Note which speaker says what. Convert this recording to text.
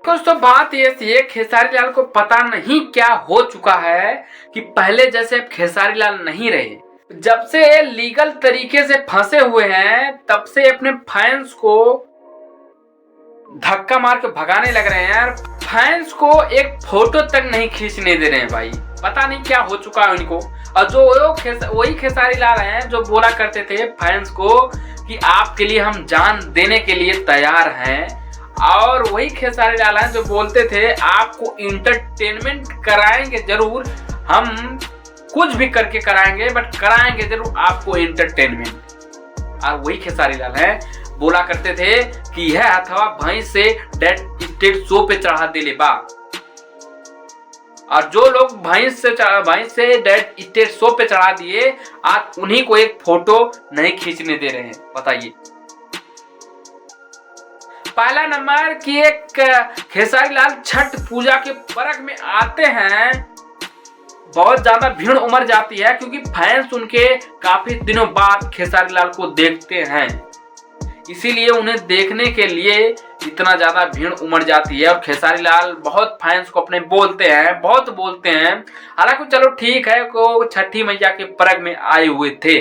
Speaker 1: दोस्तों बात ये थी, खेसारी लाल को पता नहीं क्या हो चुका है कि पहले जैसे अब खेसारी लाल नहीं रहे। जब से लीगल तरीके से फंसे हुए हैं तब से अपने फैंस को धक्का मार के भगाने लग रहे हैं यार। फैंस को एक फोटो तक नहीं खींचने दे रहे हैं भाई, पता नहीं क्या हो चुका है उनको। और जो वही खेसारी लाल हैं जो बोला करते थे फैंस को कि आपके लिए हम जान देने के लिए तैयार हैं, और वही खेसारी लाल हैं जो बोलते थे आपको इंटरटेनमेंट कराएंगे जरूर, हम कुछ भी करके कराएंगे बट कराएंगे जरूर आपको इंटरटेनमेंट। और वही खेसारी लाल हैं बोला करते थे कि यह अथवा भैंस से डेड स्टेट शो पे चढ़ा दे ले बा। और जो लोग भैंस से डेड स्टेट शो पे चढ़ा दिए, आज उन्हीं को एक फोटो नहीं खींचने दे रहे हैं। बताइए, पहला नंबर कि एक खेसारी लाल छठ पूजा के पर्व में आते हैं, बहुत ज्यादा भीड़ उमड़ जाती है क्योंकि फैंस उनके काफी दिनों बाद खेसारी लाल को देखते हैं, इसीलिए उन्हें देखने के लिए इतना ज्यादा भीड़ उमड़ जाती है। और खेसारी लाल बहुत फैंस को अपने बहुत बोलते हैं। हालांकि चलो ठीक है, को छठी मैया के पर्व में आए हुए थे।